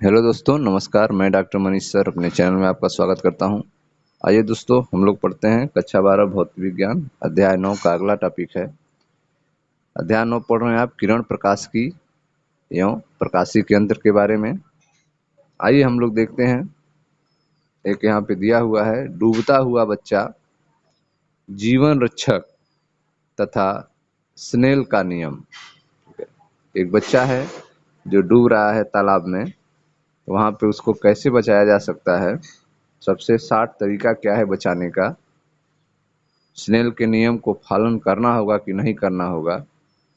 Hello दोस्तों, नमस्कार। मैं डॉक्टर मनीष सर अपने चैनल में आपका स्वागत करता हूं। आइए दोस्तों, हम लोग पढ़ते हैं कक्षा 12 भौतिक विज्ञान अध्याय 9 का अगला टॉपिक है। अध्याय 9 पढ़ रहे हैं आप किरण प्रकाश की एवं प्रकाशीय केंद्र के बारे में। आइए हम लोग देखते हैं। एक यहाँ पे दिया हुआ है, डूबता हुआ बच्चा, जीवन रक्षक तथा स्नेल का नियम। एक बच्चा है जो डूब रहा है तालाब में, वहाँ पे उसको कैसे बचाया जा सकता है, सबसे 60 तरीका क्या है बचाने का, स्नेल के नियम को पालन करना होगा कि नहीं करना होगा,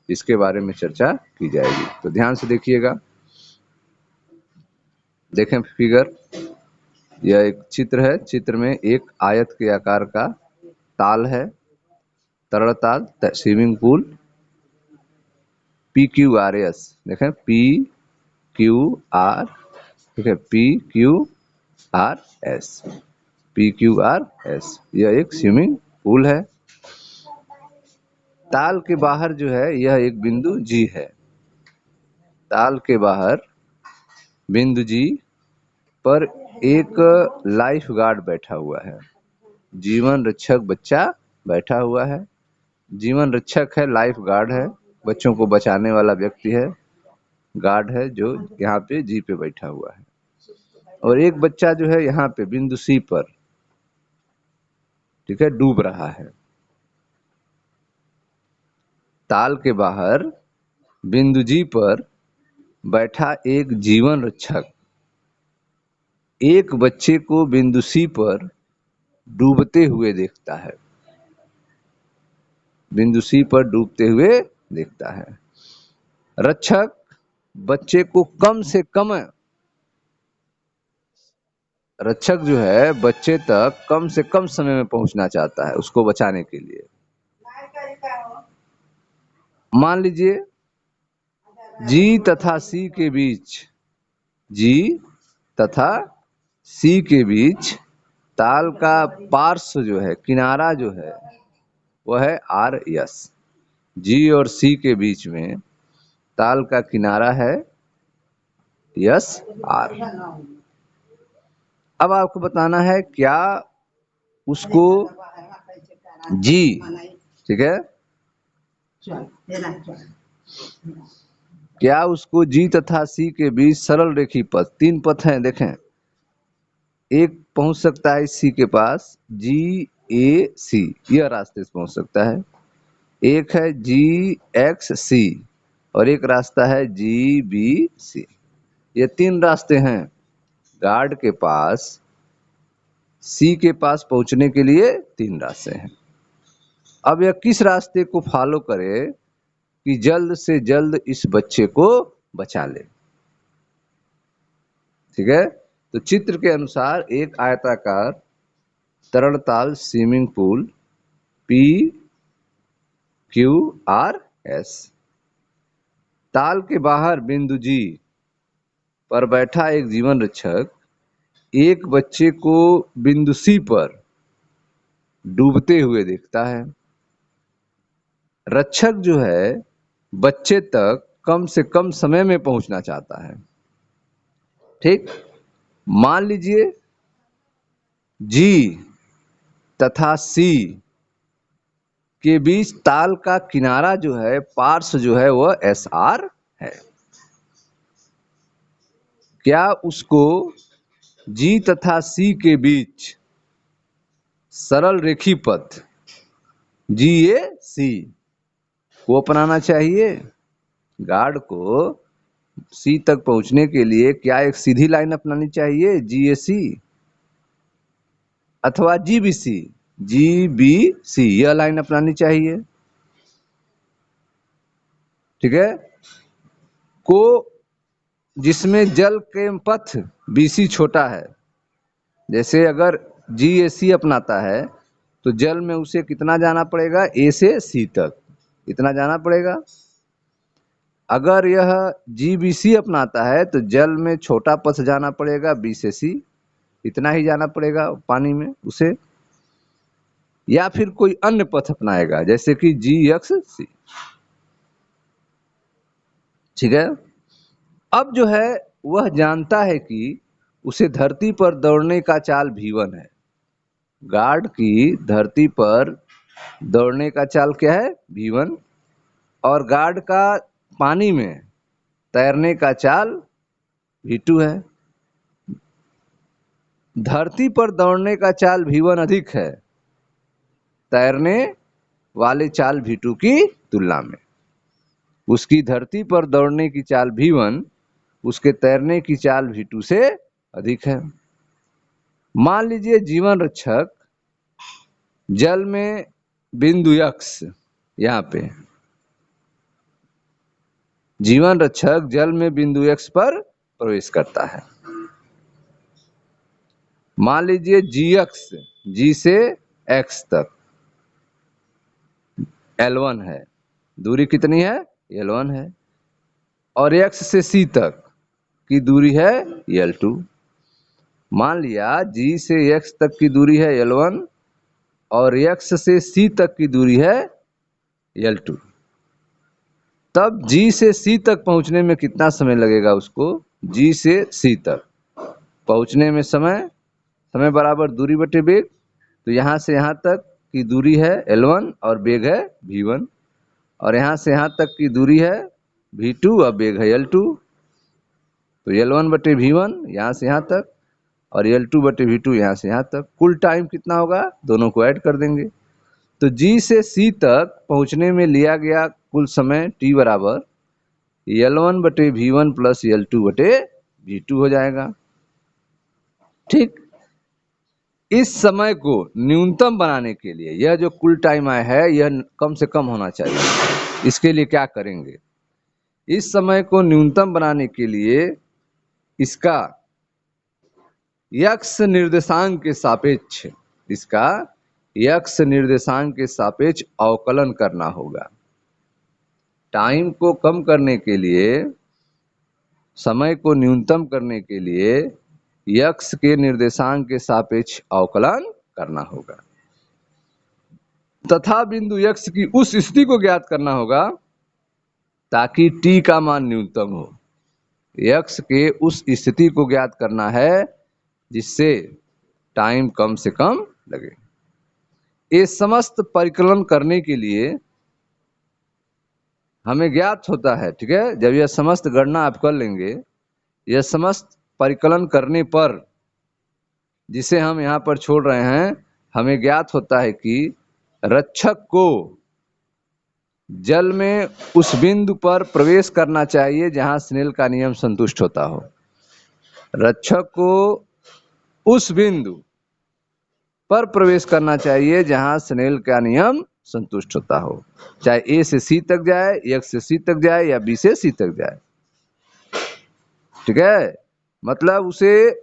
इसके बारे में चर्चा की जाएगी। तो ध्यान से देखिएगा। देखें फिगर, यह एक चित्र है। चित्र में एक आयत के आकार का ताल है, तरल ताल, स्विमिंग पूल, PQRS। देखें PQR, ठीक है, PQRS, PQRS। यह एक स्विमिंग पूल है। ताल के बाहर जो है यह एक बिंदु G है। ताल के बाहर बिंदु G पर एक लाइफ गार्ड बैठा हुआ है, जीवन रक्षक बच्चा बैठा हुआ है। जीवन रक्षक है, लाइफ गार्ड है, बच्चों को बचाने वाला व्यक्ति है, गार्ड है जो यहाँ पे G पे बैठा हुआ है। और एक बच्चा जो है यहाँ पे बिंदु C पर, ठीक है, डूब रहा है। ताल के बाहर बिंदु G पर बैठा एक जीवन रक्षक एक बच्चे को बिंदु C पर डूबते हुए देखता है, बिंदु C पर डूबते हुए देखता है। रक्षक बच्चे को कम से कम, रक्षक जो है बच्चे तक कम से कम समय में पहुंचना चाहता है उसको बचाने के लिए। मान लीजिए G तथा C के बीच, G तथा C के बीच ताल का पार्श्व जो है, किनारा जो है, वह है RS। G और C के बीच में ताल का किनारा है SR। अब आपको बताना है क्या उसको G, ठीक है, क्या उसको G तथा C के बीच सरल रेखी पथ, 3 पथ हैं, देखें। एक पहुंच सकता है C के पास, GAC, यह रास्ते से पहुंच सकता है। एक है GXC और एक रास्ता है GBC। ये 3 रास्ते हैं गार्ड के पास, C के पास पहुंचने के लिए 3 रास्ते हैं। अब यह किस रास्ते को फॉलो करे कि जल्द से जल्द इस बच्चे को बचा ले, ठीक है। तो चित्र के अनुसार एक आयताकार तरल ताल स्विमिंग पूल PQRS, ताल के बाहर बिंदु G पर बैठा एक जीवन रक्षक एक बच्चे को बिंदु C पर डूबते हुए देखता है। रक्षक जो है बच्चे तक कम से कम समय में पहुंचना चाहता है, ठीक। मान लीजिए G तथा C के बीच ताल का किनारा जो है, पार्श्व जो है, वह SR है। क्या उसको G तथा C के बीच सरल रेखी पथ GAC को अपनाना चाहिए? गार्ड को C तक पहुंचने के लिए क्या एक सीधी लाइन अपनानी चाहिए, GAC अथवा GBC? GBC यह लाइन अपनानी चाहिए, ठीक है, को जिसमें जल के पथ BC छोटा है। जैसे अगर GAC अपनाता है तो जल में उसे कितना जाना पड़ेगा, A से C तक, इतना जाना पड़ेगा। अगर यह GBC अपनाता है तो जल में छोटा पथ जाना पड़ेगा, B से C, इतना ही जाना पड़ेगा पानी में उसे। या फिर कोई अन्य पथ अपनाएगा जैसे कि GXC, ठीक है। अब जो है वह जानता है कि उसे धरती पर दौड़ने का चाल v1 है। गार्ड की धरती पर दौड़ने का चाल क्या है? v1। और गार्ड का पानी में तैरने का चाल v2 है। धरती पर दौड़ने का चाल v1 अधिक है तैरने वाले चाल v2 की तुलना में। उसकी धरती पर दौड़ने की चाल v1 उसके तैरने की चाल v2 से अधिक है। मान लीजिए जीवन रक्षक जल में बिंदु x, यहाँ पे जीवन रक्षक जल में बिंदु x पर प्रवेश करता है। मान लीजिए gx, g से x तक L1 है, दूरी कितनी है? L1 है। और x से c तक की दूरी है L2। मान लिया g से x तक की दूरी है L1 और x से c तक की दूरी है L2। तब G से C तक पहुंचने में कितना समय लगेगा उसको? G से C तक पहुंचने में समय बराबर दूरी बटे वेग। तो यहाँ से यहाँ तक की दूरी है L1 और वेग है v1, और यहाँ से यहाँ तक की दूरी है v2 और वेग है L2। तो L1 बटे v1 यहाँ से यहाँ तक और L2 बटे v2 यहाँ से यहाँ तक। कुल टाइम कितना होगा? दोनों को ऐड कर देंगे। तो G से C तक पहुंचने में लिया गया कुल समय T बराबर L1 बटे v1 प्लस L2 बटे v2 हो जाएगा। ठीक, इस समय को न्यूनतम बनाने के लिए यह जो कुल टाइम आया है यह कम से कम होना चाहिए। इसके लिए क्या करेंगे? इस समय को न्यूनतम बनाने के लिए इसका x निर्देशांक के सापेक्ष अवकलन करना होगा। टाइम को कम करने के लिए, समय को न्यूनतम करने के लिए x के निर्देशांक के सापेक्ष अवकलन करना होगा तथा बिंदु x की उस स्थिति को ज्ञात करना होगा ताकि t का मान न्यूनतम हो। x के उस स्थिति को ज्ञात करना है जिससे टाइम कम से कम लगे। ये समस्त परिकलन करने के लिए हमें ज्ञात होता है, ठीक है, जब यह समस्त गणना आप कर लेंगे, यह समस्त परिकलन करने पर जिसे हम यहाँ पर छोड़ रहे हैं, हमें ज्ञात होता है कि रक्षक को जल में उस बिंदु पर प्रवेश करना चाहिए जहां स्नेल का नियम संतुष्ट होता हो। रक्षक को उस बिंदु पर प्रवेश करना चाहिए जहां स्नेल का नियम संतुष्ट होता हो, चाहे A से C तक जाए, X से C तक जाए या B से C तक जाए। ठीक है, मतलब उसे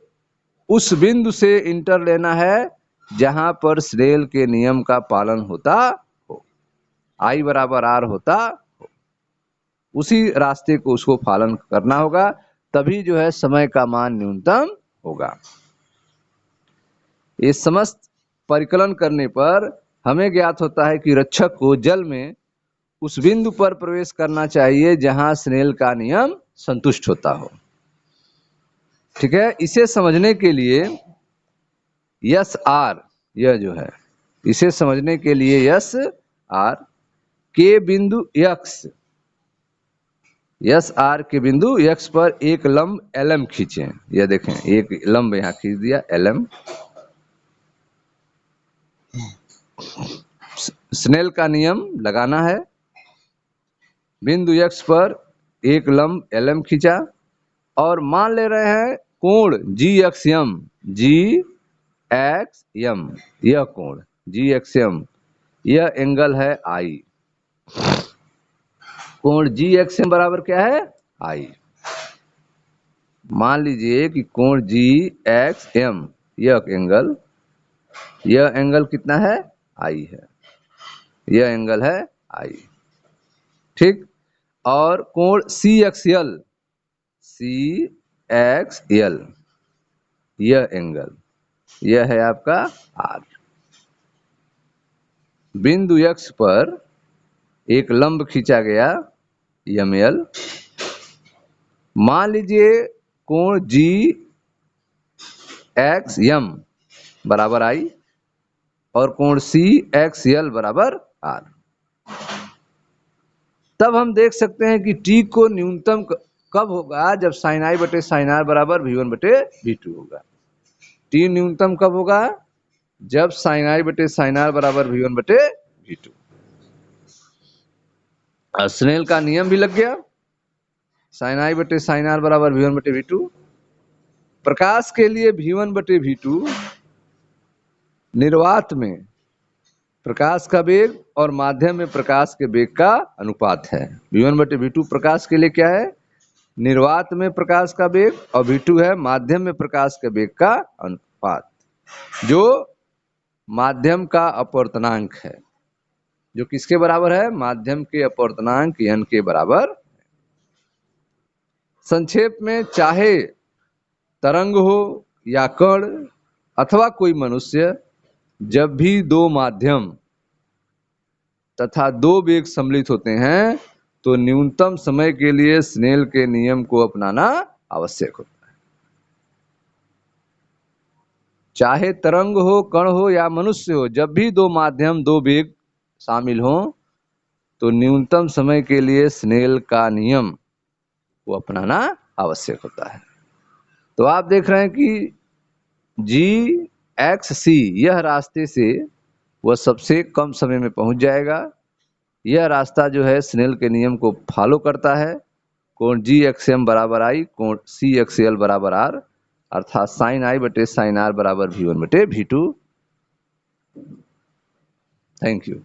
उस बिंदु से इंटर लेना है जहां पर स्नेल के नियम का पालन होता हो, I बराबर R होता हो, उसी रास्ते को उसको पालन करना होगा, तभी जो है समय का मान न्यूनतम होगा। ये समस्त परिकलन करने पर हमें ज्ञात होता है कि रक्षक को जल में उस बिंदु पर प्रवेश करना चाहिए जहां स्नेल का नियम संतुष्ट होता हो। ठीक है, इसे समझने के लिए यस आर, यह जो है इसे समझने के लिए यस आर के बिंदु यस आर के बिंदु x पर एक लंब LM खींचे। यह देखें, एक लंब यहां खींच दिया LM। स्नेल का नियम लगाना है, बिंदु x पर एक लंब LM खींचा और मान ले रहे हैं कोण GXM, यह कोण GXM, यह एंगल है I। कोण GXM बराबर क्या है? I। मान लीजिए कि कोण GXM यह एंगल कितना है? I है, यह एंगल है I। ठीक, और कोण CXL यह एंगल, यह है आपका R। बिंदु X पर एक लंब खींचा गया ML। मान लीजिए कोण जी एक्स एम बराबर आई और कोण सी एक्स एल बराबर आर। तब हम देख सकते हैं कि टी को न्यूनतम कब होगा, जब साइन आई बटे साइन आर बराबर V1 बटे V2 होगा। टी न्यूनतम कब होगा, जब साइन आई बटे साइन आर बराबर V1 बटे V2। स्नेल का नियम भी लग गया, साइन आई बटे साइन आर बराबर V1 बटे V2। प्रकाश के लिए V1 बटे V2 निर्वात में प्रकाश का वेग और माध्यम में प्रकाश के वेग का अनुपात है। V1 बटे V2 प्रकाश के लिए क्या है, निर्वात में प्रकाश का वेग, और V2 है माध्यम में प्रकाश के वेग का अनुपात, जो माध्यम का अपवर्तनांक है, जो किसके बराबर है, माध्यम के अपवर्तनांक n के बराबर। संक्षेप में, चाहे तरंग हो या कण अथवा कोई मनुष्य, जब भी दो माध्यम तथा दो वेग सम्मिलित होते हैं तो न्यूनतम समय के लिए स्नेल के नियम को अपनाना आवश्यक होता है। चाहे तरंग हो, कण हो या मनुष्य हो, जब भी दो माध्यम दो वेग शामिल हो तो न्यूनतम समय के लिए स्नेल का नियम को अपनाना आवश्यक होता है। तो आप देख रहे हैं कि जी एक्स सी यह रास्ते से वह सबसे कम समय में पहुंच जाएगा। यह रास्ता जो है स्नेल के नियम को फॉलो करता है। कोण जी एक्स एम बराबर आई, कोण सी एक्स एल बराबर आर, अर्थात साइन आई बटे साइन आर बराबर V1 बटे V2। Thank you.